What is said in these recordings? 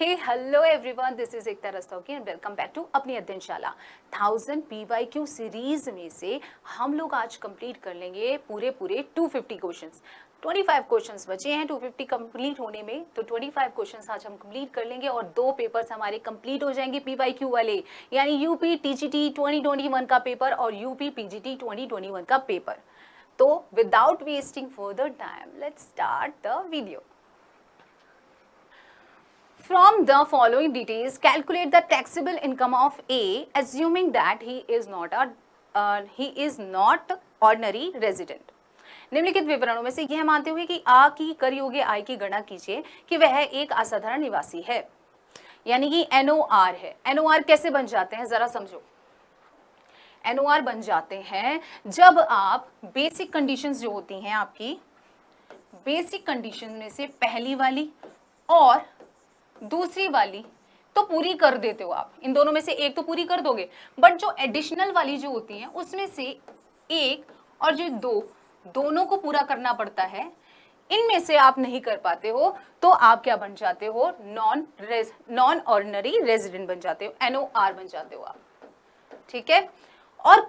Hey hello everyone, this is Ekta Rastogi and welcome back to अपनी अध्ययनशाला 1000 PYQ series में से हम लोग आज कंप्लीट कर लेंगे पूरे 250 क्वेश्चंस। 25 क्वेश्चंस बचे हैं 250 कंप्लीट होने में, तो 25 क्वेश्चंस आज हम कंप्लीट कर लेंगे और 2 पेपर्स हमारे कंप्लीट हो जाएंगे PYQ वाले, यानी यूपी TGT 2021 का पेपर और यूपी PGT 2021 का पेपर। तो without wasting further time let's start the video. From the following details, calculate the taxable income of A, assuming that he is not ordinary resident. निम्नलिखित विवरणों में से यह मानते हुए कि आ की कर योग्य आय की गणना कीजिए कि वह एक असाधारण निवासी है, यानी कि NOR है। NOR कैसे बन जाते हैं जरा समझो। NOR बन जाते हैं जब आप बेसिक कंडीशंस जो होती हैं आपकी, बेसिक कंडीशन में से पहली वाली और दूसरी वाली तो पूरी कर देते हो आप, इन दोनों में से एक तो पूरी कर दोगे, बट जो एडिशनल वाली जो होती है उसमें से एक और जो दोनों को पूरा करना पड़ता है, इनमें से आप नहीं कर पाते हो तो आप क्या बन जाते हो, नॉन ऑर्डिनरी रेजिडेंट बन जाते हो, NOR बन जाते हो आप। ठीक है। और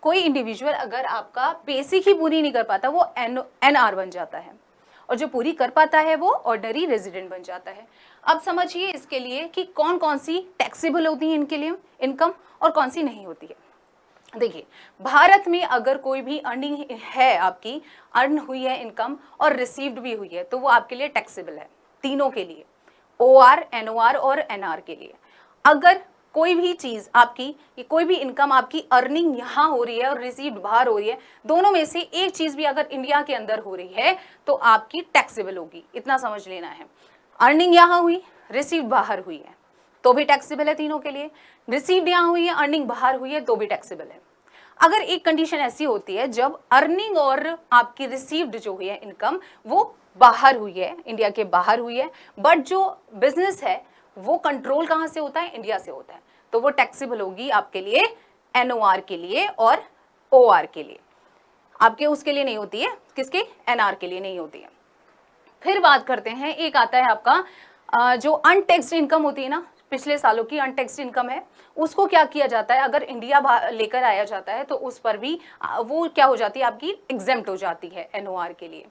कोई इंडिविजुअल अगर आपका बेसिक ही पूरी नहीं कर पाता वो NR बन जाता है, और जो पूरी कर पाता है वो ऑर्डिनरी रेजिडेंट बन जाता है। अब समझिए इसके लिए कि कौन कौन सी टैक्सेबल होती है इनके लिए इनकम और कौन सी नहीं होती है। देखिए, भारत में अगर कोई भी अर्निंग है आपकी, अर्न हुई है इनकम और रिसीव्ड भी हुई है, तो वो आपके लिए टैक्सेबल है, तीनों के लिए, OR, NOR और NR के लिए। अगर कोई भी चीज आपकी, कोई भी इनकम आपकी अर्निंग यहाँ हो रही है और रिसीव्ड बाहर हो रही है, दोनों में से एक चीज भी अगर इंडिया के अंदर हो रही है तो आपकी टैक्सेबल होगी, इतना समझ लेना है। अर्निंग यहाँ हुई, रिसीव्ड बाहर हुई है तो भी टैक्सेबल है तीनों के लिए, रिसीव्ड यहाँ हुई है, अर्निंग बाहर हुई है तो भी टैक्सेबल है। अगर एक कंडीशन ऐसी होती है जब अर्निंग और आपकी रिसीव्ड जो हुई है इनकम वो बाहर हुई है, इंडिया के बाहर हुई है, बट जो बिजनेस है वो कंट्रोल कहाँ से होता है, इंडिया से होता है, तो वो टैक्सेबल होगी आपके लिए NOR के लिए और OR के लिए, आपके उसके लिए नहीं होती है, किसके, NR के लिए नहीं होती है। फिर बात करते हैं, एक आता है आपका जो अनटैक्स्ड इनकम होती है ना, पिछले सालों की अनटैक्स्ड इनकम है, उसको क्या किया जाता है, अगर इंडिया लेकर आया जाता है तो उस पर भी वो क्या हो जाती है आपकी, एग्जेम्प्ट हो जाती है NOR के लिए।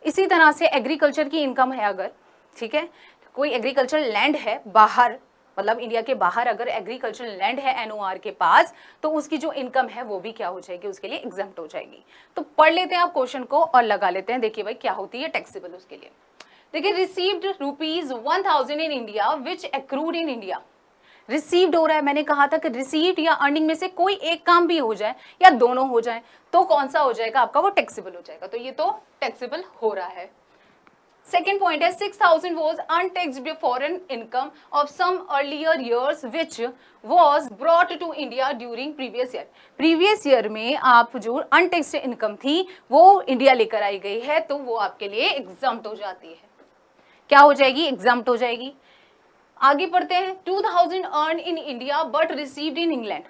इसी तरह से एग्रीकल्चर की इनकम है अगर, ठीक है, कोई एग्रीकल्चर लैंड है बाहर, मतलब इंडिया के बाहर अगर एग्रीकल्चर लैंड है NOR के पास, तो उसकी जो इनकम है वो भी क्या हो जाएगी, उसके लिए एग्जेम्प्ट हो जाएगी। तो पढ़ लेते हैं आप क्वेश्चन को और लगा लेते हैं, देखिए भाई क्या होती है टैक्सेबल उसके लिए। देखिए, received ₹1000 in India which accrued in India. Received हो रहा है, मैंने कहा था कि रिसीव्ड या अर्निंग में से कोई एक काम भी हो जाए या दोनों हो जाए तो कौन सा हो जाएगा आपका, वो टैक्सेबल हो जाएगा, तो ये तो टैक्सेबल हो रहा है। सेकेंड पॉइंट है 6000 was untaxed foreign income of some earlier years which was brought to India during previous year। Previous year में आप जो अनटैक्स्ड इनकम थी वो इंडिया लेकर आई गई है तो वो आपके लिए एग्जम्प्ट हो जाती है, क्या हो जाएगी, एग्जम्प्ट हो जाएगी। आगे पढ़ते हैं, 2000 earn in India but received in England.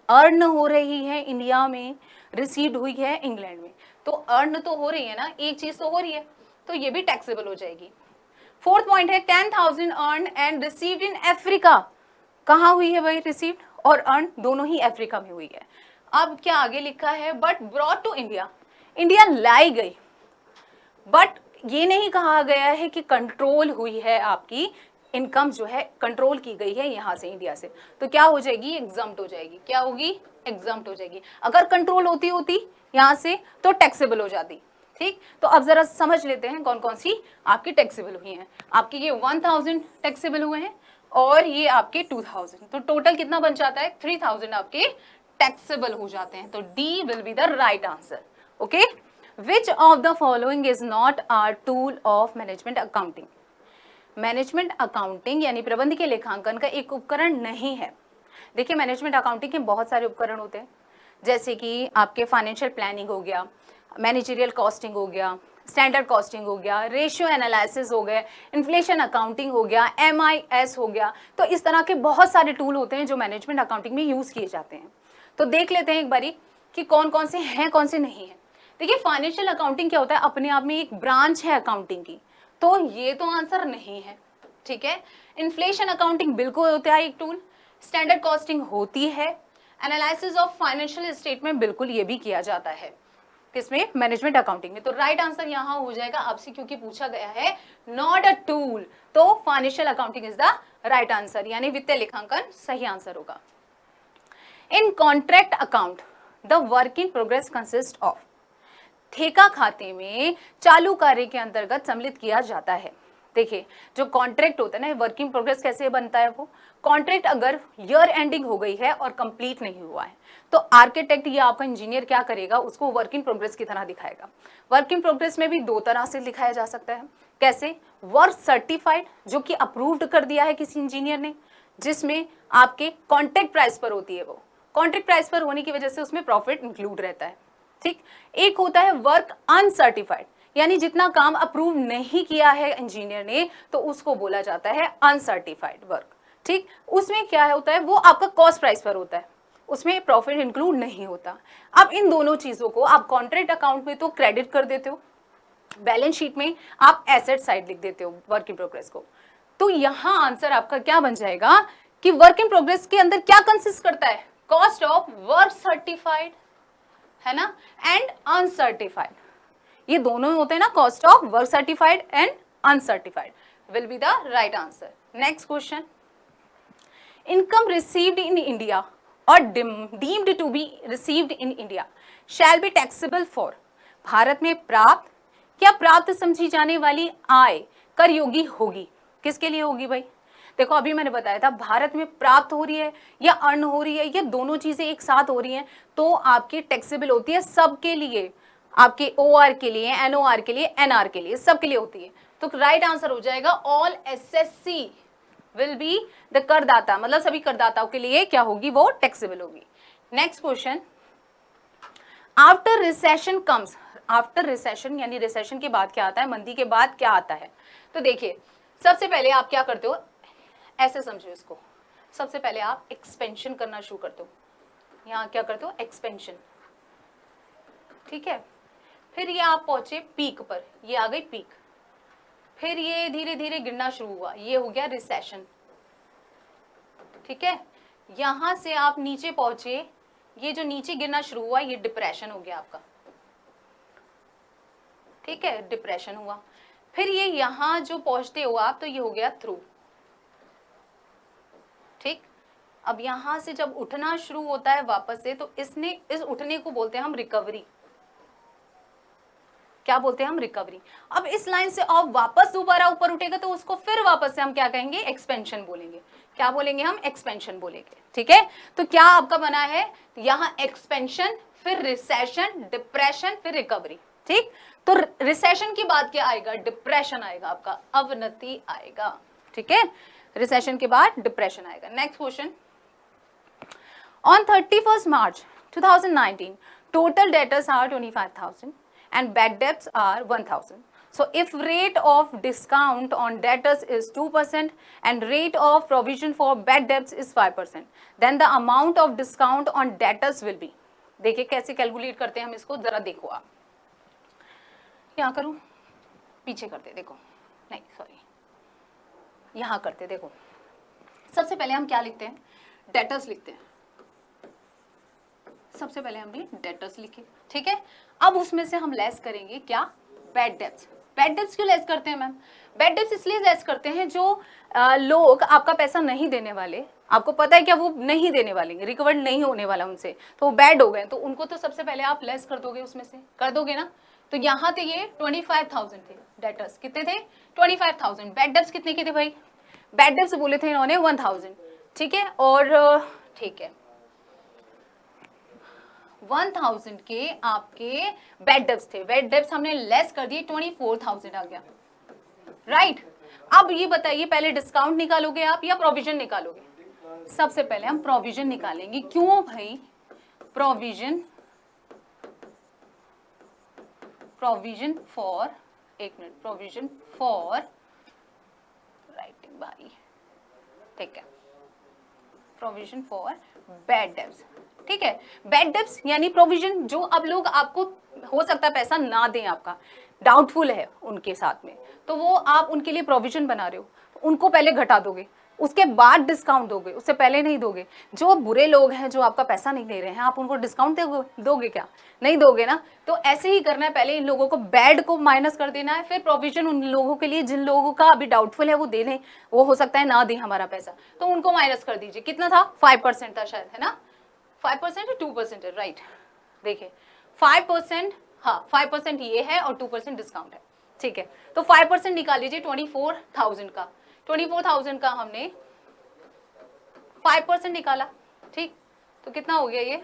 Earn हो रही है इंडिया में, रिसीव्ड हुई है इंग्लैंड में, तो अर्न तो हो रही है ना, एक चीज तो हो रही है, तो ये भी टैक्सेबल हो जाएगी। फोर्थ पॉइंट है 10,000 earn and received in Africa. कहाँ हुई है भाई, रिसीव्ड और अर्न दोनों ही अफ्रीका में हुई है। अब क्या आगे लिखा है, but brought to India, India लाई गई, बट ये नहीं कहा गया है कि कंट्रोल हुई है आपकी इनकम, जो है कंट्रोल की गई है यहाँ से, इंडिया से, तो क्या हो जाएगी, एग्जम्प्ट हो जाएगी। क्या होगी, एग्जम्प्ट हो जाएगी। अगर कंट्रोल होती यहाँ से तो टैक्सेबल हो जाती। ठीक, तो अब जरा समझ लेते हैं कौन कौन सी आपकी टैक्सेबल हुई हैं। आपके ये 1000 टैक्सेबल हुए हैं और ये आपके 2000, तो टोटल कितना बन जाता है, 3000 आपके टैक्सेबल हो जाते हैं, तो D will be the right answer. Okay, which of the following is not our tool of management accounting. Management accounting यानी प्रबंध के लेखांकन का एक उपकरण नहीं है। देखिए, मैनेजमेंट अकाउंटिंग के बहुत सारे उपकरण होते हैं, जैसे कि आपके फाइनेंशियल प्लानिंग हो गया, मैनेजरियल कॉस्टिंग हो गया, स्टैंडर्ड कॉस्टिंग हो गया, रेशियो एनालिसिस हो गए, इन्फ्लेशन अकाउंटिंग हो गया, MIS हो गया, तो इस तरह के बहुत सारे टूल होते हैं जो मैनेजमेंट अकाउंटिंग में यूज किए जाते हैं। तो देख लेते हैं एक बारी कि कौन कौन से हैं, कौन से नहीं है। देखिए, फाइनेंशियल अकाउंटिंग क्या होता है, अपने आप में एक ब्रांच है अकाउंटिंग की, तो ये तो आंसर नहीं है। ठीक है। इन्फ्लेशन अकाउंटिंग बिल्कुल होता है एक टूल, स्टैंडर्ड कॉस्टिंग होती है, एनालिसिस ऑफ फाइनेंशियल स्टेटमेंट बिल्कुल ये भी किया जाता है, किसमें, मैनेजमेंट अकाउंटिंग में। तो राइट आंसर यहाँ हो जाएगा आपसे, क्योंकि पूछा गया है नॉट अ टूल, तो financial accounting is the right answer, यानी वित्तीय लेखांकन सही आंसर होगा। इन contract account the work in progress consist of, ठेका खाते में चालू कार्य के अंतर्गत सम्मिलित किया जाता है। देखिए जो कॉन्ट्रैक्ट होता है ना, वर्क इन प्रोग्रेस कैसे बनता है, वो कॉन्ट्रैक्ट अगर ईयर एंडिंग हो गई है और कंप्लीट नहीं हुआ है तो आर्किटेक्ट या आपका इंजीनियर क्या करेगा, उसको वर्क इन प्रोग्रेस की तरह दिखाएगा। वर्क इन प्रोग्रेस में भी दो तरह से दिखाया जा सकता है, कैसे, वर्क सर्टिफाइड जो कि अप्रूव्ड कर दिया है किसी इंजीनियर ने, जिसमें आपके कॉन्ट्रैक्ट प्राइस पर होती है, वो कॉन्ट्रैक्ट प्राइस पर होने की वजह से उसमें प्रॉफिट इंक्लूड रहता है, ठीक। एक होता है वर्क अनसर्टिफाइड, यानी जितना काम अप्रूव नहीं किया है इंजीनियर ने तो उसको बोला जाता है अनसर्टिफाइड वर्क, ठीक। उसमें क्या होता है, वो आपका कॉस्ट प्राइस पर होता है, उसमें प्रॉफिट इंक्लूड नहीं होता। अब इन दोनों चीजों को आप कॉन्ट्रैक्ट अकाउंट में तो क्रेडिट कर देते हो, बैलेंस शीट में आप एसेट साइड लिख देते हो वर्क इन प्रोग्रेस को। तो यहां आंसर आपका क्या बन जाएगा कि वर्क इन प्रोग्रेस के अंदर क्या कंसिस्ट करता है, कॉस्ट ऑफ वर्क सर्टिफाइड, है ना, एंड अनसर्टिफाइड, ये दोनों होते हैं ना, cost of work certified and uncertified will be the right answer. Next question, income received in India और deemed to be received in India shall be taxable for, Bharat में प्राप्त क्या प्राप्त समझी जाने वाली आय कर योगी होगी, किसके लिए होगी भाई। देखो अभी मैंने बताया था भारत में प्राप्त हो रही है या अर्न हो रही है, ये दोनों चीजें एक साथ हो रही हैं तो आपकी टैक्सेबल होती है सबके लिए, आपके ओआर के लिए, एनओआर के लिए, एनआर के लिए, सबके लिए होती है। तो राइट आंसर हो जाएगा all SSC will be the करदाता, मतलब सभी करदाताओं के लिए क्या होगी, वो टैक्सेबल होगी। Next question, after recession comes, after recession यानी रिसेशन के बाद क्या आता है, मंदी के बाद क्या आता है। तो देखिए सबसे पहले आप क्या करते हो, ऐसे समझो इसको, सबसे पहले आप एक्सपेंशन करना शुरू करते हो, यहाँ क्या करते हो, एक्सपेंशन, ठीक है। फिर ये आप पहुंचे पीक पर, ये आ गई पीक, फिर ये धीरे धीरे गिरना शुरू हुआ, ये हो गया रिसेशन, ठीक है। यहां से आप नीचे पहुंचे, ये जो नीचे गिरना शुरू हुआ ये डिप्रेशन हो गया आपका, ठीक है, डिप्रेशन हुआ। फिर ये यहां जो पहुंचते हो आप तो ये हो गया थ्रू, ठीक। अब यहां से जब उठना शुरू होता है वापस से तो इस उठने को बोलते हैं हम रिकवरी, क्या बोलते हैं हम, रिकवरी। अब इस लाइन से आप वापस दोबारा ऊपर उठेगा तो उसको फिर वापस से हम क्या कहेंगे, एक्सपेंशन बोलेंगे, क्या बोलेंगे हम, एक्सपेंशन बोलेंगे, ठीक है। तो क्या आपका बना है यहाँ एक्सपेंशन, फिर रिसेशन, डिप्रेशन, फिर रिकवरी, ठीक। तो रिसेशन के बाद क्या आएगा, डिप्रेशन आएगा, आपका अवनति आएगा, ठीक है, रिसेशन के बाद डिप्रेशन आएगा। Next question, on 31st March 2019 total debtors are 25,000 and bad debts are 1,000. So if rate of discount on debtors is 2% and rate of provision for bad debts is 5%, then the amount of discount on debtors will be, देखिए कैसे calculate करते हैं हम इसको, जरा देखो आप, यहाँ करूँ, पीछे करते, देखो, नहीं सॉरी, यहाँ करते, देखो सबसे पहले हम क्या लिखते हैं, डेटर्स लिखते हैं, सबसे पहले हमने डेटर्स लिखे, ठीक है। अब उसमें से हम लेस करेंगे क्या, बैड डेब्ट्स। बैड डेब्ट्स क्यों लेस करते हैं मैम, बैड डेब्ट्स इसलिए लेस करते हैं जो लोग आपका पैसा नहीं देने वाले, आपको पता है क्या वो नहीं देने वाले, रिकवर्ड नहीं होने वाला उनसे, तो वो बैड हो गए, तो उनको तो सबसे पहले आप लेस कर दोगे, उसमें से कर दोगे ना। तो यहाँ थे ये 25,000 थे डेटर्स, कितने थे 25,000, बैड डेब्ट्स कितने के थे भाई, बैड डेब्ट्स बोले थे इन्होंने 1,000, ठीक है। और ठीक है 1,000 के आपके बैड डेब्ट्स थे, बैड डेब्ट्स हमने लेस कर दिए, 24,000 आ गया, राइट। अब ये बताइए पहले डिस्काउंट निकालोगे आप या प्रोविजन निकालोगे, सबसे पहले हम प्रोविजन निकालेंगे, क्यों भाई, प्रोविजन फॉर, एक मिनट, प्रोविजन फॉर राइटिंग भाई, ठीक है, प्रोविजन फॉर बैड डेब्ट्स, ठीक है। बैड डेब्ट्स यानी प्रोविजन जो अब लोग आपको हो सकता है पैसा ना दें, आपका डाउटफुल है उनके साथ में, तो वो आप उनके लिए प्रोविजन बना रहे हो, उनको पहले घटा दोगे, उसके बाद डिस्काउंट दोगे, उससे पहले नहीं दोगे। जो बुरे लोग हैं, जो आपका पैसा नहीं दे रहे हैं, आप उनको डिस्काउंट दोगे क्या? नहीं दोगे ना। तो ऐसे ही करना है, पहले इन लोगों को बैड को माइनस कर देना है, फिर प्रोविजन उन लोगों के लिए जिन लोगों का अभी डाउटफुल है वो दे दें, वो हो सकता है ना दें हमारा पैसा, तो उनको माइनस कर दीजिए। कितना था? 5% था शायद, है ना? 5% या 2% है, राइट। देखिए 5%, हाँ 5% ये है और 2% डिस्काउंट है, ठीक है। तो 5% निकाल लीजिए 24,000 का, 24,000 का हमने 5% निकाला, ठीक। तो कितना हो गया ये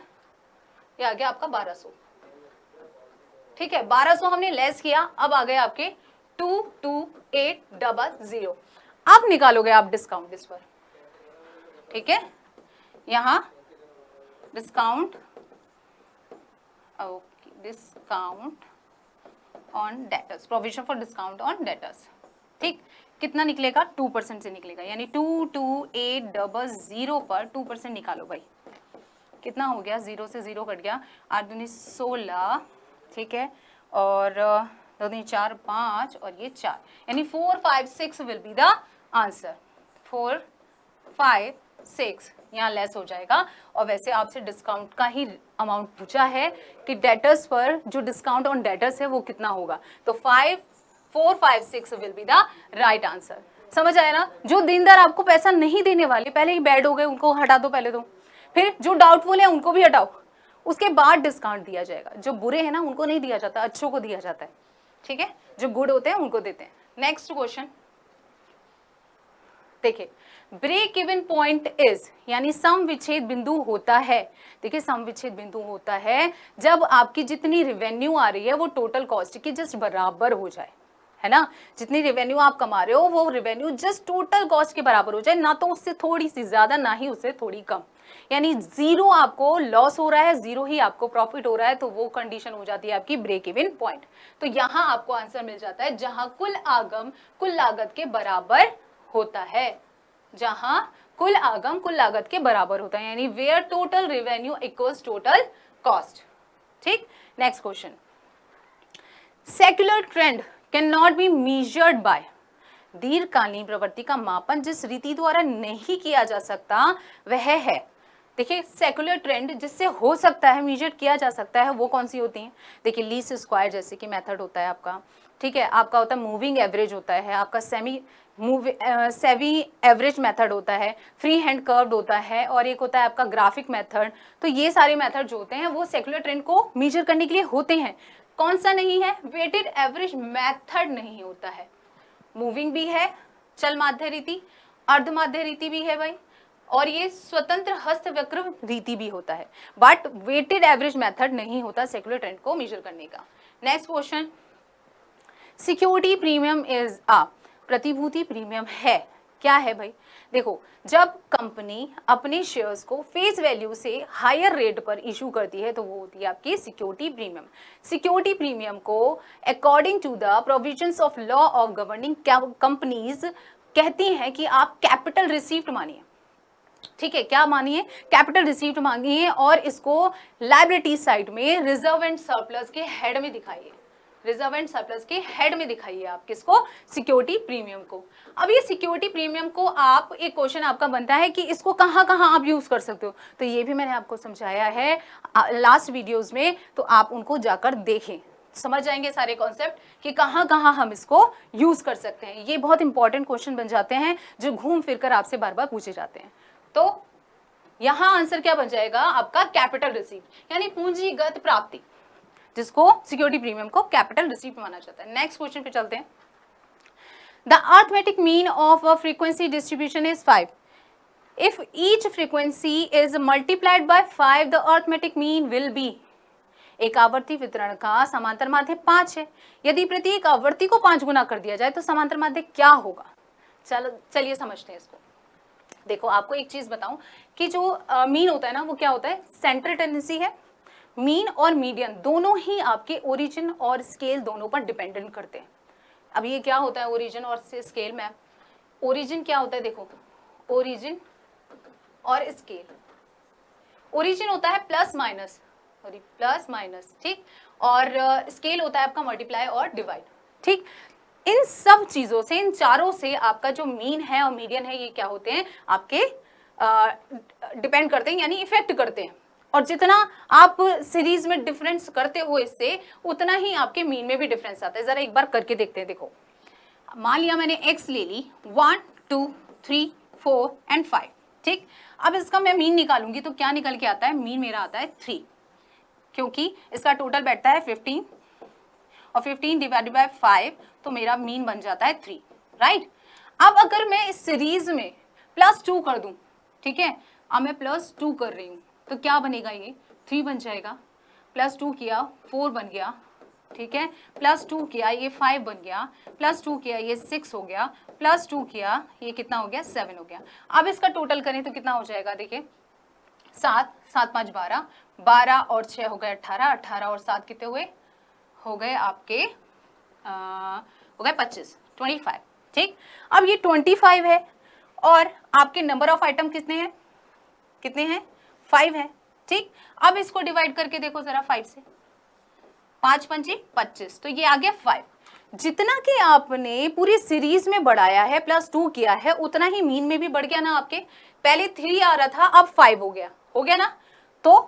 आ गया आपका 1200, ठीक है। 1200 हमने लेस किया, अब आ गए आपके 22,800। अब निकालोगे आप डिस्काउंट इस पर, ठीक है। यहां discount, okay, discount on debtors, provision for discount on debtors, ठीक। कितना निकलेगा? 2% से निकलेगा, यानी 22,800 पर 2% निकालो भाई। कितना हो गया? 0 से 0 कट गया, 8 दूनी 16, ठीक है, और 2 दूनी 4 5 और ये 4, यानी 4 5 6 विल बी द आंसर। 4 5 6 यहाँ लेस हो जाएगा। और वैसे आपसे डिस्काउंट का ही अमाउंट पूछा है कि डेटर्स पर जो डिस्काउंट ऑन डेटर्स है वो कितना होगा, तो 4 5 6 will be the right answer. समझ आया ना? जो देनदार आपको पैसा नहीं देने वाले, पहले ही बैड हो गए, उनको हटा दो पहले, तो फिर जो डाउटफुल है उनको भी हटाओ, उसके बाद डिस्काउंट दिया जाएगा। जो बुरे हैं ना उनको नहीं दिया जाता, अच्छों को दिया जाता है, ठीक है। जो गुड होते हैं उनको देते हैं। नेक्स्ट क्वेश्चन देखिए, ब्रेक इवन पॉइंट इज, यानी सम विच्छेद बिंदु होता है। देखिए सम विच्छेद बिंदु होता है जब आपकी जितनी रेवेन्यू आ रही है वो टोटल कॉस्ट के जस्ट बराबर हो जाए, है ना। जितनी रेवेन्यू आप कमा रहे हो वो रेवेन्यू जस्ट टोटल कॉस्ट के बराबर हो जाए, ना तो उससे थोड़ी सी ज्यादा ना ही उससे थोड़ी कम, यानी 0 आपको लॉस हो रहा है, 0 ही आपको प्रॉफिट हो रहा है, तो वो कंडीशन हो जाती है आपकी ब्रेक इवन पॉइंट। तो यहां आपको आंसर मिल जाता है जहां कुल आगम कुल लागत के बराबर होता है, जहां कुल आगम कुल लागत के बराबर होता है, यानी where total revenue equals total cost, ठीक। Next question, secular trend can not be measured by, दीर्घकालीन प्रवृत्ति का मापन जिस रीति द्वारा नहीं किया जा सकता वह है। देखिए सेक्युलर ट्रेंड जिससे हो सकता है, मेजर किया जा सकता है, वो कौन सी होती है? देखिए लीस्ट स्क्वायर जैसे कि मेथड होता है आपका, ठीक है। आपका होता है मूविंग एवरेज होता है, आपका सेमी एवरेज मेथड होता है, फ्री हैंड कर्व्ड होता है, और एक होता है आपका ग्राफिक मेथड। तो ये सारे मेथड जो होते हैं वो सेक्युलर ट्रेंड को मेजर करने के लिए होते हैं। कौन सा नहीं है? वेटेड एवरेज मेथड नहीं होता है। मूविंग भी है, चल माध्य रीति, अर्ध माध्य रीति भी है भाई, और ये स्वतंत्र हस्तवक्र रीति भी होता है, बट वेटेड एवरेज मेथड नहीं होता सेक्युलर ट्रेंड को मेजर करने का। Next question, security premium is a, प्रतिभूति प्रीमियम है, क्या है भाई? देखो जब कंपनी अपने शेयर्स को फेस वैल्यू से हायर रेट पर इशू करती है तो वो होती है आपकी सिक्योरिटी प्रीमियम। सिक्योरिटी प्रीमियम को according to the provisions of law of governing companies कहती हैं कि आप कैपिटल रिसीव्ड मानिए, ठीक है। क्या मानिए? कैपिटल रिसीव्ड मांगिए, और इसको लायबिलिटी साइड में रिजर्व एंड सरप्लस के हेड में दिखाइए, रिजर्व एंड सरप्लस के हेड में दिखाइए आप किसको? सिक्योरिटी प्रीमियम को। अब ये सिक्योरिटी प्रीमियम को आप, एक क्वेश्चन आपका बनता है कि इसको कहाँ कहाँ आप यूज कर सकते हो, तो ये भी मैंने आपको समझाया है लास्ट वीडियोस में, तो आप उनको जाकर देखें, समझ जाएंगे सारे कॉन्सेप्ट कि कहाँ कहाँ हम इसको यूज कर सकते हैं। ये बहुत इंपॉर्टेंट क्वेश्चन बन जाते हैं जो घूम फिर कर आपसे बार बार पूछे जाते हैं। तो यहां आंसर क्या बन जाएगा आपका? कैपिटल रिसीव, यानी पूंजीगत प्राप्ति, जिसको सिक्योरिटी प्रीमियम को कैपिटल रिसीव माना जाता है। नेक्स्ट क्वेश्चन पे चलते हैं। The arithmetic mean of a frequency distribution is 5. If each frequency is multiplied by 5 the arithmetic mean will be. एक आवर्ती वितरण का समांतर माध्य 5 है, यदि प्रत्येक आवर्ती को 5 गुना कर दिया जाए तो समांतर माध्य क्या होगा? चलिए समझते हैं इसको। देखो आपको एक चीज बताऊं कि जो मीन होता है ना वो क्या होता है? सेंट्रल टेंडेंसी है। मीन और मीडियन दोनों ही आपके ओरिजिन और स्केल दोनों पर डिपेंडेंट करते हैं। अब ये क्या होता है ओरिजिन और स्केल में? ओरिजिन क्या होता है? देखो ओरिजिन और स्केल, ओरिजिन होता है प्लस माइनस, ठीक, और स्केल होता है आपका मल्टीप्लाई और डिवाइड, ठीक। इन सब चीजों से, इन चारों से आपका जो मीन है और मीडियन है, ये क्या होते हैं आपके, डिपेंड करते हैं, यानी इफेक्ट करते हैं। और जितना आप सीरीज में डिफरेंस करते हो इससे, उतना ही आपके मीन में भी डिफरेंस आता है। जरा एक बार करके देखते हैं। देखो, मान लिया मैंने x ले ली, 1 2 3 4 एंड 5, ठीक। अब इसका मैं मीन निकालूंगी तो क्या निकल के आता है, मीन मेरा आता है 3, क्योंकि इसका टोटल बैठता है 15 और 15 डिवाइडेड बाय 5, तो मेरा मीन बन जाता है 3, राइट। अब अगर मैं इस सीरीज में +2 कर दूं, ठीक है, अब मैं +2 कर रही हूं, तो क्या बनेगा, ये 3 बन जाएगा। +2 किया 4 बन गया, ठीक है, +2 किया ये 5 बन गया, +2 किया ये 6 हो गया, +2 किया ये कितना हो गया, 7 हो गया। अब इसका टोटल करें तो कितना हो जाएगा, देखिए 7 7 5 12, 12 और 6 हो गए 18, 18 और 7 कितने हुए, हो गए आपके हो गए 25, 25, ठीक। अब ये 25 है और आपके नंबर ऑफ आइटम कितने हैं, कितने हैं, 5 है, ठीक। अब इसको डिवाइड करके देखो जरा 5 से, 5 पंचे 25, तो ये आ गया 5। जितना कि आपने पूरी सीरीज में बढ़ाया है, +2 किया है, उतना ही मीन में भी बढ़ गया ना आपके। पहले 3 आ रहा था, अब 5 हो गया ना। तो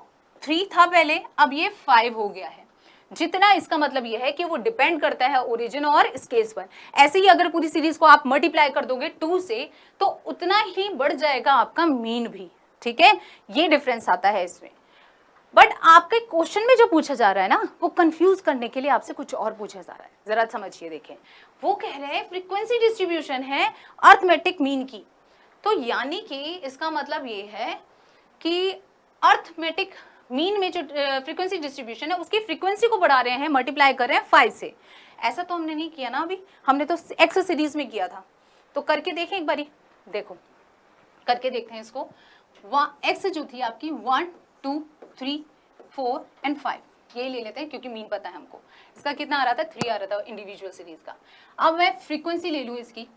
3 था पहले, अब ये 5 हो गया है। जितना, इसका मतलब ये है कि वो डिपेंड करता है ओरिजिन और स्केस पर। ऐसे ही अगर पूरी सीरीज को आप मल्टीप्लाई कर दोगे 2 से, तो उतना ही बढ़ जाएगा आपका मीन भी, ठीक है। ये डिफरेंस आता है इसमें। बट आपके क्वेश्चन में जो पूछा जा रहा है ना, वो कंफ्यूज करने के लिए आपसे कुछ और पूछा जा रहा है, जरा समझिए। देखें, वो कह रहे हैं फ्रीक्वेंसी डिस्ट्रीब्यूशन है अर्थमेटिक मीन की, तो यानी कि इसका मतलब ये है कि अर्थमेटिक मीन में जो फ्रीक्वेंसी डिस्ट्रीब्यूशन है, उसकी फ्रीक्वेंसी को बढ़ा रहे हैं, मल्टीप्लाई कर रहे हैं 5 से। ऐसा तो हमने नहीं किया ना, अभी हमने तो एक्स सीरीज में किया था। तो करके देखें एक बारी, देखो करके देखते हैं इसको। एक्स जो थी आपकी 1 2 3 4 एंड 5, ये ले लेते हैं क्योंकि मीन पता है हमको। इसका कितना आ रहा था, 3 आ रहा था इंडिविजुअल सीरीज का। अब मैं फ्रीक्वेंसी ले लूँ, इसकी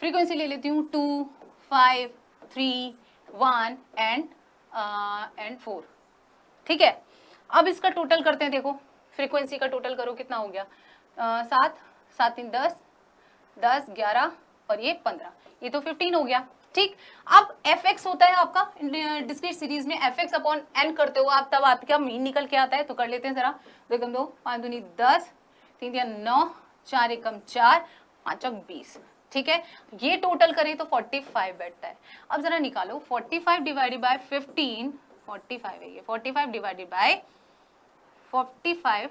फ्रीक्वेंसी ले लेती हूँ 2 5 3 1 एंड 4, ठीक है। अब इसका टोटल करते हैं, देखो फ्रीक्वेंसी का टोटल करो, कितना हो गया, 7 7 3 10 10 11 और ये 15, ये तो 15 हो गया, ठीक। अब fx होता है आपका डिस्क्रीट सीरीज में, fx अपॉन n करते हो आप, तब आपका मीन निकल के आता है। तो कर लेते हैं जरा, 2 एकम 2, 5 दूनी 10, 3 दिया 9, 4 एकम 4, 5 चौक 20, ठीक है। ये टोटल करें तो 45 बैठता है। अब जरा निकालो 45 डिवाइडेड बाय 15, 45 है ये, 45 डिवाइडेड बाय 45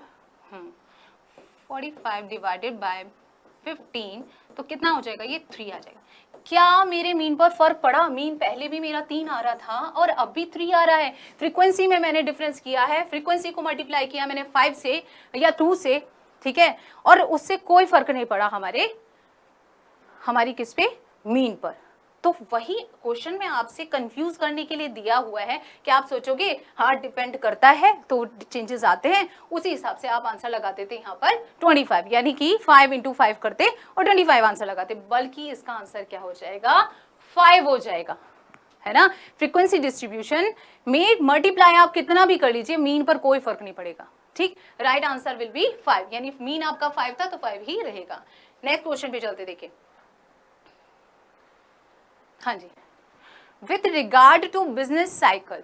45 डिवाइडेड बाय 15, तो कितना हो जाएगा, ये 3 आ जाएगा। क्या मेरे मीन पर फर्क पड़ा, मीन पहले भी मेरा 3 आ रहा था और अब भी 3 आ रहा है। फ्रीक्वेंसी में मैंने डिफरेंस किया है, फ्रीक्वेंसी को मल्टीप्लाई किया मैंने 5 से या 2 से, ठीक है, और उससे कोई फर्क नहीं पड़ा हमारी किस पे, मीन पर। तो वही क्वेश्चन में आपसे कंफ्यूज करने के लिए दिया हुआ है कि आप सोचोगे हाँ डिपेंड करता है तो चेंजेस आते हैं, उसी हिसाब से आप आंसर लगा देते यहाँ पर 25, यानी कि 5 × 5 करते और 25 आंसर लगाते, बल्कि इसका आंसर क्या हो जाएगा, 5 हो जाएगा, है ना। फ्रीक्वेंसी डिस्ट्रीब्यूशन में मल्टीप्लाई आप कितना भी कर लीजिए, मीन पर कोई फर्क नहीं पड़ेगा, ठीक। राइट आंसर विल बी 5, यानी मीन आपका 5 था तो 5 ही रहेगा। नेक्स्ट क्वेश्चन पे चलते, देखिए। हाँ जी, with regard to business cycle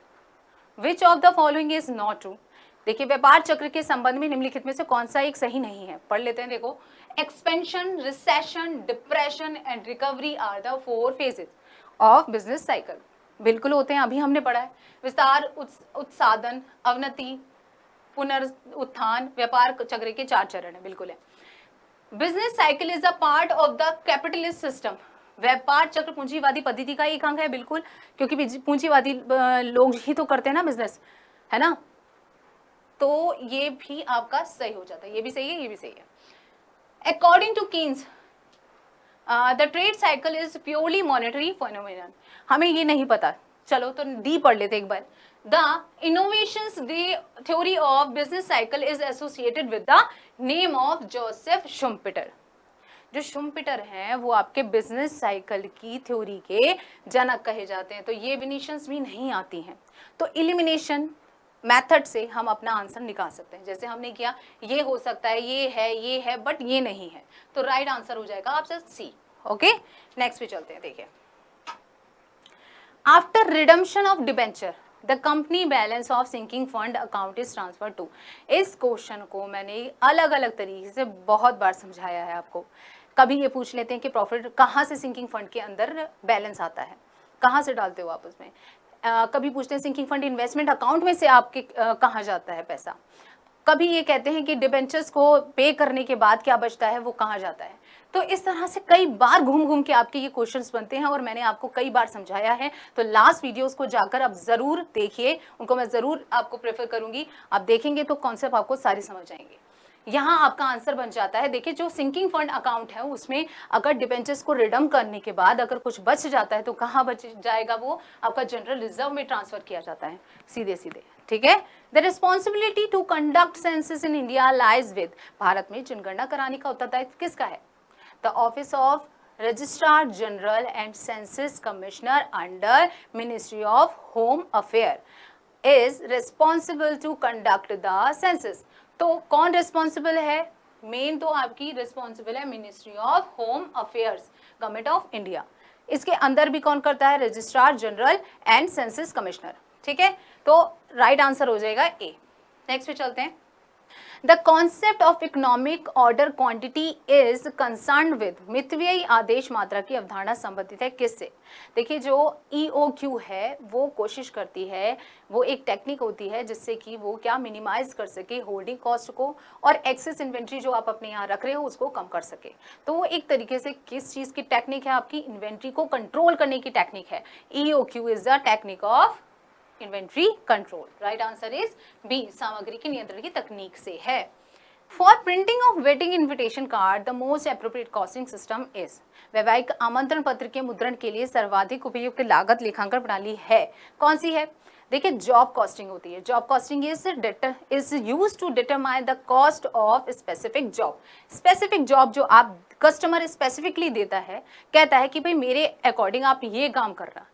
which of the following is not true. देखिए, व्यापार चक्र के संबंध में निम्नलिखित में से कौन सा एक सही नहीं है, पढ़ लेते हैं। देखो, expansion, recession, depression and recovery are the 4 phases of business cycle. बिल्कुल होते हैं, अभी हमने पढ़ा है। विस्तार, उत्सादन, अवनति, पुनरुत्थान, व्यापार चक्र के 4 चरण है, बिल्कुल है। Business cycle is a part of the capitalist system. व्यापार चक्र पूंजीवादी पद्धति का एक अंग है, बिल्कुल, क्योंकि पूंजीवादी लोग ही तो करते हैं ना बिजनेस, है ना। तो ये भी आपका सही हो जाता है, ये भी सही है, ये भी सही है। According to Keynes the trade cycle is purely monetary phenomenon. हमें ये नहीं पता, चलो तो डी पढ़ लेते एक बार। The innovations the theory of business cycle is associated with the name of Joseph Schumpeter. जो शुम्पेटर हैं वो आपके बिजनेस साइकिल की थ्योरी के जनक कहे जाते हैं। तो ये डिफिनिशंस भी नहीं आती हैं। तो इलिमिनेशन, मेथड से हम अपना आंसर निकाल सकते हैं। जैसे हमने किया ये हो सकता है, ये है बट ये नहीं है, तो राइट आंसर हो जाएगा ऑप्शन सी। ओके, नेक्स्ट पे चलते हैं। देखिए, after redemption of debenture the company balance of sinking fund account is transfer to. इस क्वेश्चन को मैंने अलग अलग तरीके से बहुत बार समझाया है आपको। कभी ये पूछ लेते हैं कि प्रॉफिट कहाँ से सिंकिंग फंड के अंदर बैलेंस आता है, कहाँ से डालते हो आप उसमें। कभी पूछते हैं सिंकिंग फंड इन्वेस्टमेंट अकाउंट में से आपके कहाँ जाता है पैसा। कभी ये कहते हैं कि डिबेंचर्स को पे करने के बाद क्या बचता है वो कहाँ जाता है। तो इस तरह से कई बार घूम घूम के आपके ये क्वेश्चंस बनते हैं और मैंने आपको कई बार समझाया है। तो लास्ट वीडियोस को जाकर आप जरूर देखिए, उनको मैं जरूर आपको प्रेफर करूंगी। आप देखेंगे तो कॉन्सेप्ट आपको सारे समझ आएंगे। यहाँ आपका आंसर बन जाता है। देखिए, जो सिंकिंग फंड अकाउंट है उसमें अगर डिबेंचर्स को रिडम करने के बाद अगर कुछ बच जाता है तो कहाँ बच जाएगा, वो आपका जनरल रिजर्व में ट्रांसफर किया जाता है सीधे सीधे। ठीक है, the responsibility to conduct census in India lies with, Bharat में जनगणना कराने का उत्तरदायित्व किसका है? The office of registrar general and census commissioner under ministry of home affair is responsible to conduct the census. तो कौन रिस्पॉन्सिबल है? मेन तो आपकी रिस्पॉन्सिबल है ministry of home affairs, government of India. इसके अंदर भी कौन करता है? Registrar general and census commissioner. ठीक है, तो राइट आंसर हो जाएगा ए। नेक्स्ट पे चलते हैं। The concept of economic order quantity is concern with, मितव्ययी आदेश मात्रा की अवधारणा संबंधित है किससे? देखिए, जो EOQ है वो कोशिश करती है, वो एक टेक्निक होती है जिससे कि वो क्या मिनिमाइज कर सके होल्डिंग कॉस्ट को और एक्सेस इन्वेंट्री जो आप अपने यहाँ रख रहे हो उसको कम कर सके। तो वो एक तरीके से किस चीज़ की टेक्निक है? आपकी इन्वेंट्री को कंट्रोल करने की टेक्निक है। EOQ is the technique of inventory control. Right answer is B, सामग्री के नियंत्रण की तकनीक से है। For printing of wedding invitation card the most appropriate costing system is, वैवाहिक आमंत्रण पत्र के मुद्रण के लिए सर्वाधिक उपयुक्त लागत लेखांकन प्रणाली है, कौन सी है? देखिए, जॉब कॉस्टिंग होती है। Job costing is use to determine the cost of specific job. Specific job जो आप कस्टमर स्पेसिफिकली देता है, कहता है कि भाई मेरे अकॉर्डिंग आप ये काम कर रहा।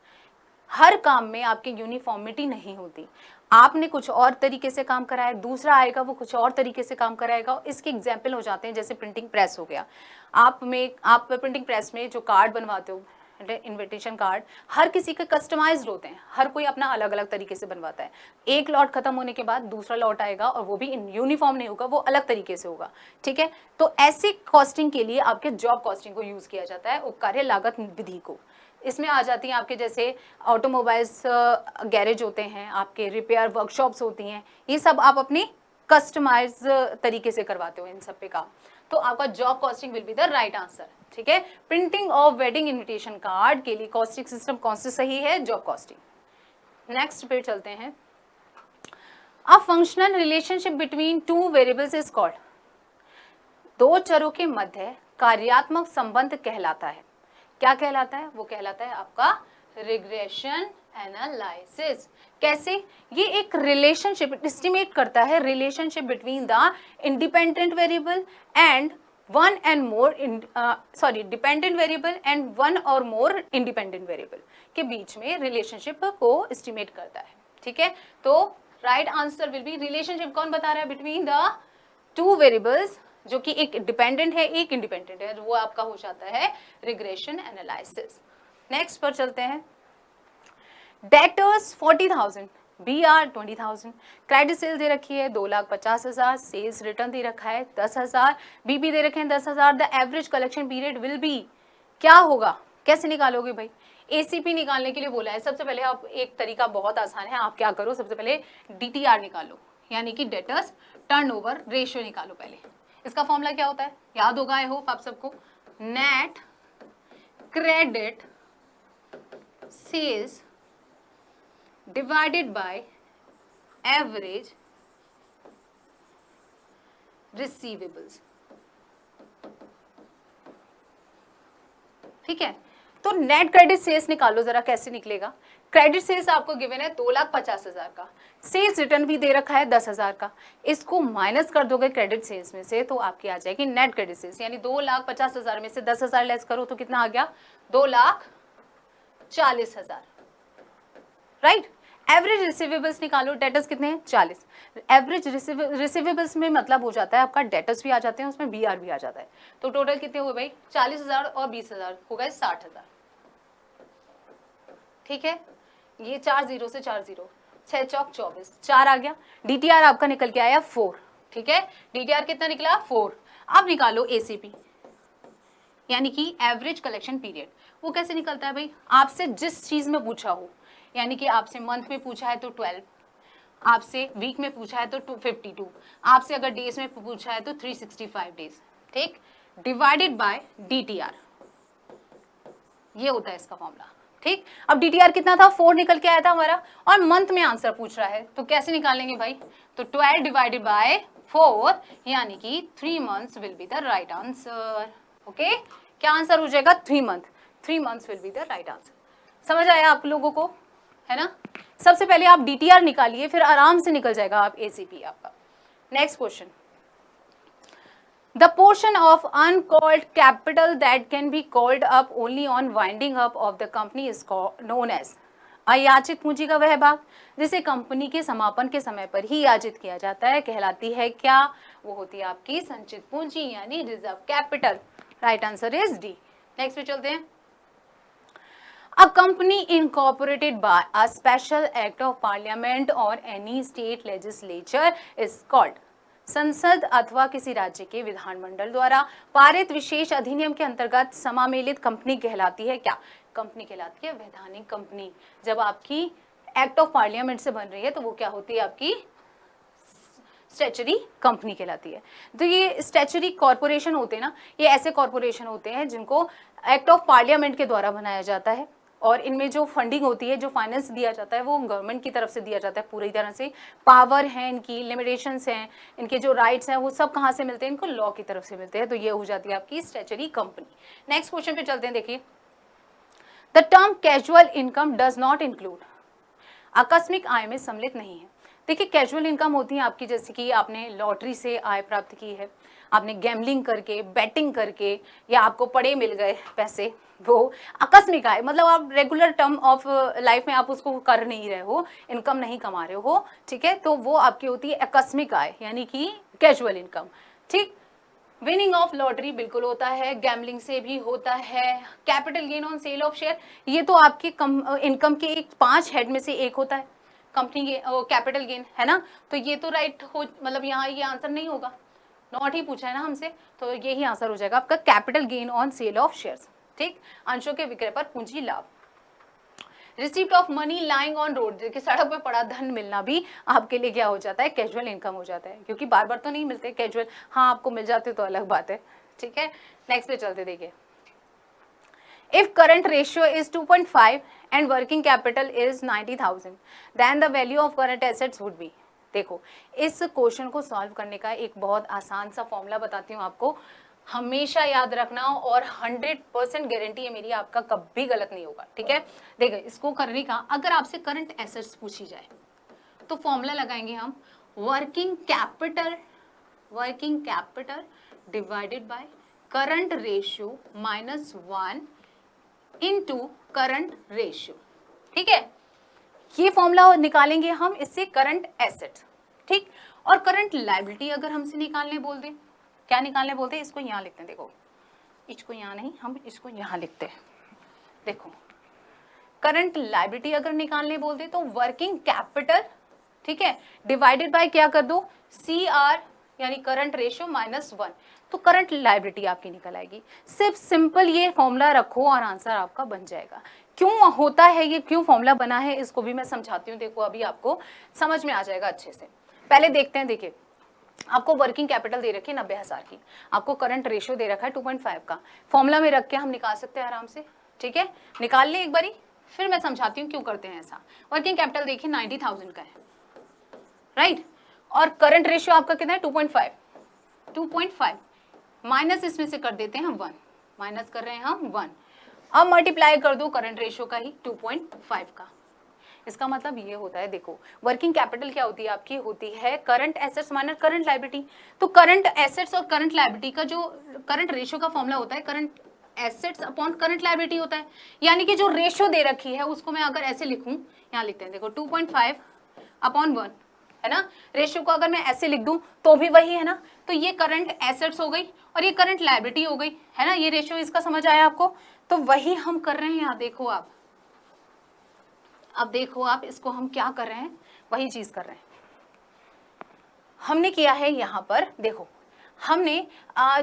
हर काम में आपकी यूनिफॉर्मिटी नहीं होती। आपने कुछ और तरीके से काम कराया, दूसरा आएगा वो कुछ और तरीके से काम कराएगा। इसके एग्जाम्पल हो जाते हैं जैसे प्रिंटिंग प्रेस हो गया। आप प्रिंटिंग प्रेस में जो कार्ड बनवाते हो, इन्विटेशन कार्ड, हर किसी के कस्टमाइज्ड होते हैं। हर कोई अपना अलग अलग तरीके से बनवाता है। एक लॉट खत्म होने के बाद दूसरा लॉट आएगा और वो भी यूनिफॉर्म नहीं होगा, वो अलग तरीके से होगा। ठीक है, तो ऐसी कॉस्टिंग के लिए आपके जॉब कॉस्टिंग को यूज किया जाता है, उपकार्य लागत विधि को। इसमें आ जाती हैं आपके जैसे ऑटोमोबाइल्स गैरेज होते हैं, आपके रिपेयर वर्कशॉप्स होती हैं, ये सब आप अपने कस्टमाइज तरीके से करवाते हो इन सब पे काम। तो आपका job costing will be the right answer. ठीक है, printing of wedding invitation card के लिए कॉस्टिंग सिस्टम कौन से सही है? Job costing. नेक्स्ट पे चलते हैं। A functional relationship between two variables is called, दो चरों के मध्य कार्यात्मक संबंध कहलाता है। क्या कहलाता है? वो कहलाता है आपका रिग्रेशन एनालिसिस। कैसे? ये एक रिलेशनशिप एस्टिमेट करता है, relationship between the independent variable and one and more dependent variable and one और मोर इंडिपेंडेंट वेरिएबल के बीच में रिलेशनशिप को एस्टिमेट करता है। ठीक है, तो right answer will be, relationship कौन बता रहा है? बिटवीन द टू वेरिएबल्स, जो कि एक डिपेंडेंट है एक इंडिपेंडेंट है, वो आपका हो जाता है रिग्रेशन एनालिसिस। नेक्स्ट पर चलते हैं। डेटर्स 40,000, BR 20,000, क्रेडिट सेल दे रखी है 2,50,000, सेल्स रिटर्न दे रखा है 10,000, BP दे रखे हैं 10,000। The average collection period will be, क्या होगा? कैसे निकालोगे भाई? ACP निकालने के लिए बोला है। सबसे पहले आप, एक तरीका बहुत आसान है, आप क्या करो, सबसे पहले DTR निकालो, यानी कि डेटर्स टर्नओवर रेशियो निकालो पहले। इसका फॉर्मूला क्या होता है? याद होगा आई होप आप सबको, net credit sales divided by average receivables. ठीक है, तो नेट क्रेडिट सेल्स निकालो जरा, कैसे निकलेगा? क्रेडिट सेल्स आपको गिवन है 2,50,000 का, सेल्स रिटर्न भी दे रखा है 10,000 का। इसको माइनस कर दोगे क्रेडिट सेल्स में से तो आपकी आ जाएगी नेट क्रेडिट सेल्स, यानी 2,50,000 में से 10,000 लेस करो तो कितना आ गया? 2,40,000। राइट, एवरेज रिसीवेबल्स निकालो, डेटर्स कितने हैं 40। एवरेज रिसीवेबल्स में मतलब हो जाता है आपका डेटर्स भी आ जाते हैं, उसमें बीआर भी आ जाता है। तो टोटल कितने हुए भाई 40,000 और 20,000 हो गए 60,000। ठीक है, ये 4 0 से 4 0, 6 चौक 24, 4 आ गया। डीटीआर आपका निकल के आया 4। ठीक है, डीटीआर कितना निकला 4। अब निकालो एसीपी यानी कि एवरेज कलेक्शन पीरियड। वो कैसे निकलता है भाई, आपसे जिस चीज में पूछा हो, यानी कि आपसे मंथ में पूछा है तो 12, आपसे वीक में पूछा है तो 252, आपसे अगर डेज में पूछा है तो 365 डेज। ठीक, डिवाइडेड बाय डीटीआर, ये होता है इसका फॉर्मूला। ठीक, अब डीटीआर कितना था 4 निकल के आया था हमारा, और मंथ में आंसर पूछ रहा है तो कैसे निकालेंगे भाई, तो 12 डिवाइडेड बाय 4 यानी कि 3 months will be the right answer. Okay, क्या आंसर हो जाएगा 3 month, 3 months will be the right answer. समझ आया आप लोगों को, है ना। सबसे पहले आप डीटीआर निकालिए, फिर आराम से निकल जाएगा आप एसीपी आपका। Next question, the portion of uncalled capital that can be called up only on winding up of the company is known as, अयाचित पूंजी का वह भाग जिसे कंपनी के समापन के समय पर ही याचित किया जाता है कहलाती है क्या, वो होती है आपकी संचित पूंजी यानी reserve capital. Right answer is D. Next पे चलते हैं, A company incorporated by a special act of parliament or any state legislature is called, संसद अथवा किसी राज्य के विधानमंडल द्वारा पारित विशेष अधिनियम के अंतर्गत समामेलित कंपनी कहलाती है क्या, कंपनी कहलाती है वैधानिक कंपनी। जब आपकी एक्ट ऑफ पार्लियामेंट से बन रही है तो वो क्या होती है आपकी स्टैचुरी कंपनी कहलाती है। तो ये स्टैचुरी कॉर्पोरेशन होते हैं ना, ये ऐसे कॉर्पोरेशन होते हैं जिनको एक्ट ऑफ पार्लियामेंट के द्वारा बनाया जाता है, और इनमें जो फंडिंग होती है, जो फाइनेंस दिया जाता है वो गवर्नमेंट की तरफ से दिया जाता है पूरी तरह से। पावर है इनकी, लिमिटेशंस हैं, इनके जो राइट्स हैं वो सब कहाँ से मिलते हैं, इनको लॉ की तरफ से मिलते हैं। तो ये हो जाती है आपकी स्टैचुरी कंपनी। नेक्स्ट क्वेश्चन पे चलते हैं, देखिए, the term casual income does not include, आकस्मिक आय में सम्मिलित नहीं है। देखिए, कैजुअल इनकम होती है आपकी, जैसे कि आपने लॉटरी से आय प्राप्त की है, आपने गैम्बलिंग करके, बैटिंग करके, या आपको पड़े मिल गए पैसे, वो आकस्मिक आय, मतलब आप रेगुलर टर्म ऑफ लाइफ में आप उसको कर नहीं रहे हो, इनकम नहीं कमा रहे हो। ठीक है, तो वो आपकी होती है आकस्मिक आय यानी कि कैजुअल इनकम। ठीक, विनिंग ऑफ लॉटरी बिल्कुल होता है, गैम्बलिंग से भी होता है, capital gain on sale of share, ये तो आपकी इनकम के 5 हेड में से एक होता है, कंपनी कैपिटल गेन, है ना। तो ये तो राइट हो, मतलब यहाँ ये आंसर नहीं होगा, नॉट ही पूछा है ना हमसे, तो ये ही आंसर हो जाएगा आपका capital gain on sale of shares. ठीक, अंशों के विक्रय पर पूंजी लाभ। Receipt of money lying on road, कि सड़क पे पड़ा धन मिलना भी आपके लिए क्या हो जाता है, कैजुअल इनकम हो जाता है, क्योंकि बार बार तो नहीं मिलते कैजुअल, हाँ आपको मिल जाते तो अलग बात है। ठीक है, नेक्स्ट पे चलते, देखिए, if current ratio is 2.5 and working capital is 90,000 then the value of current assets would be, देखो इस क्वेश्चन को सॉल्व करने का एक बहुत आसान सा फॉर्मूला बताती हूँ आपको, हमेशा याद रखना, और 100% गारंटी है मेरी आपका कभी गलत नहीं होगा। ठीक है, देखिए इसको करने का, अगर आपसे करंट एसेट्स पूछी जाए तो फॉर्मूला लगाएंगे हम, working capital divided by current ratio minus 1 into current ratio. ठीक है, ये फॉर्मूला निकालेंगे हम इससे करंट एसेट्स। ठीक, और करंट लायबिलिटी अगर हमसे निकालने बोल दें, क्या निकालने बोलते हैं, इसको यहाँ लिखते हैं, देखो इसको यहाँ नहीं, हम इसको यहाँ लिखते हैं। देखो करंट लायबिलिटी अगर निकालने बोल दे तो वर्किंग कैपिटल, ठीक है, डिवाइडेड बाय क्या कर दो, CR यानी करंट रेशियो माइनस 1, तो करंट लायबिलिटी आपकी निकल आएगी। सिर्फ सिंपल ये फॉर्मूला रखो और आंसर आपका बन जाएगा। क्यों होता है ये, क्यों फॉर्मूला बना है, इसको भी मैं समझाती हूँ। देखो अभी आपको समझ में आ जाएगा अच्छे से। पहले देखते हैं, देखिए आपको वर्किंग कैपिटल दे रखी है 90,000 की, आपको करंट रेशियो दे रखा है 2.5 का, फॉर्मूला में रख के हम निकाल सकते हैं आराम से। ठीक है, निकाल ले एक बारी, फिर मैं समझाती हूँ क्यों करते हैं ऐसा। वर्किंग कैपिटल देखिए 90,000 का है, राइट, और करंट रेशियो आपका कितना है 2.5 माइनस इसमें से कर देते हैं हम 1, माइनस कर रहे हैं हम 1, अब मल्टीप्लाई कर दो करंट रेशियो का ही 2.5 का। इसका मतलब ये होता है, देखो वर्किंग कैपिटल क्या होती है आपकी, होती है current assets minus current liability. तो करंट एसेट्स और करंट लायबिलिटी का जो करंट रेशियो का फॉर्मूला होता है, current assets upon current liability होता है, यानी कि जो रेशियो दे रखी है उसको मैं अगर ऐसे लिखूं, यहाँ लिखते हैं देखो 2.5 अपॉन 1 है ना, रेशियो को अगर मैं ऐसे लिख दूं तो भी वही है ना, तो ये करंट एसेट्स हो गई और ये करंट लायबिलिटी हो गई है ना, ये रेशियो इसका समझ आया आपको, तो वही हम कर रहे हैं यहाँ देखो आप, अब देखो आप इसको हम क्या कर रहे हैं, वही चीज कर रहे हैं हमने किया है यहाँ पर। देखो हमने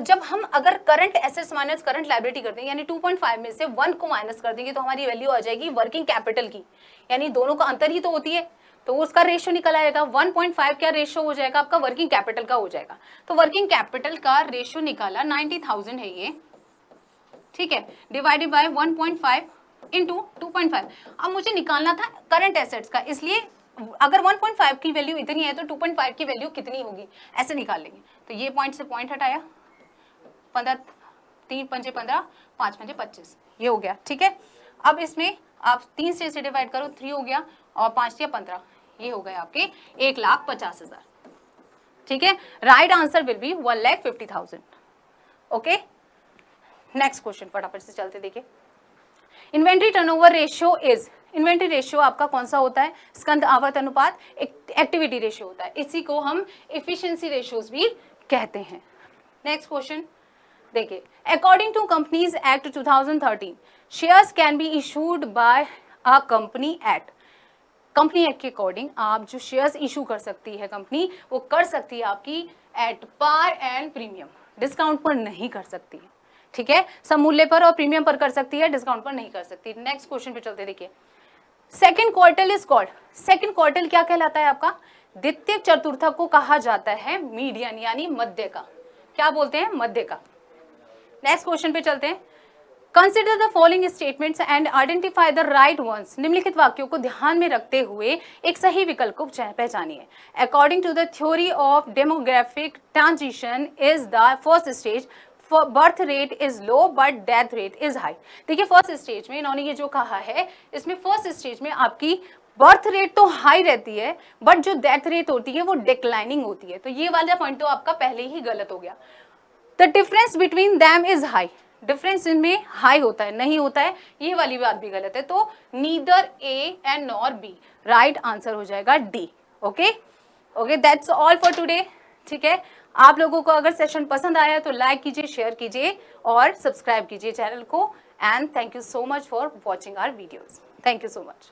जब हम अगर current assets minus current liability करते हैं, यानी 2.5 में से 1 को माइनस कर देंगे तो हमारी वैल्यू आ जाएगी वर्किंग कैपिटल की, यानी दोनों का अंतर ही तो होती है, तो उसका रेशियो निकल आएगा 1.5 क्या रेशियो हो जाएगा आपका वर्किंग कैपिटल का हो जाएगा, तो वर्किंग कैपिटल का रेशियो निकाला 90,000 है ये, ठीक है, डिवाइडेड बाय 1.5 इंटू 2.5। अब मुझे निकालना था करंट एसेट्स का, इसलिए अगर 1.5 की वैल्यू इतनी है तो 2.5 की वैल्यू कितनी होगी ऐसे निकाल लेंगे, तो ये पॉइंट से पॉइंट हटाया, 15 3 पंजे 15 5 पंजे 25 ये हो गया, ठीक है। अब इसमें आप 3 से इसे डिवाइड करो, 3 हो गया और 5 या 15, ये हो गए आपके 1,50,000, ठीक है। Right answer will be 1,50,000। Okay, next question फटाफट से चलते देखिए। Inventory turnover ratio is, inventory ratio आपका कौन सा होता है, स्कंद आवर्त अनुपात, एक्टिविटी रेशियो होता है, इसी को हम एफिशिएंसी रेशियोज भी कहते हैं। नेक्स्ट क्वेश्चन देखिए, according to companies act 2013 shares can be issued by a company at, company act के अकॉर्डिंग आप जो शेयर्स इशू कर सकती है कंपनी, वो कर सकती है आपकी at par and premium, discount पर नहीं कर सकती है, ठीक है, समूल्य पर और प्रीमियम पर कर सकती है, डिस्काउंट पर नहीं कर सकती। नेक्स्ट क्वेश्चन पे चलते देखिए, second quarter is called, second quarter क्या कहलाता है आपका, द्वितीय चतुर्थक को कहा जाता है मीडियन यानी मध्य का, क्या बोलते हैं मध्य का। नेक्स्ट क्वेश्चन पे चलते हैं, consider the following statements and identify the right ones, निम्नलिखित वाक्यों को ध्यान में रखते हुए एक सही विकल्प को पहचानिए। According to the theory of demographic transition is the first stage birth rate is low but death rate is high. देखिए फर्स्ट स्टेज में इन्होंने ये जो कहा है, इसमें फर्स्ट स्टेज में आपकी बर्थ रेट तो हाई रहती है बट जो डेथ रेट होती है वो डिक्लाइनिंग होती है, तो ये वाला पॉइंट तो आपका पहले ही गलत हो गया। The difference between them is high, difference इनमें हाई होता है नहीं होता है, ये वाली बात भी गलत है, तो neither A and nor be, right answer हो जाएगा D. Okay okay, that's all for today, ठीक है। आप लोगों को अगर सेशन पसंद आया तो लाइक कीजिए, शेयर कीजिए और सब्सक्राइब कीजिए चैनल को, and thank you so much for watching our videos, thank you so much.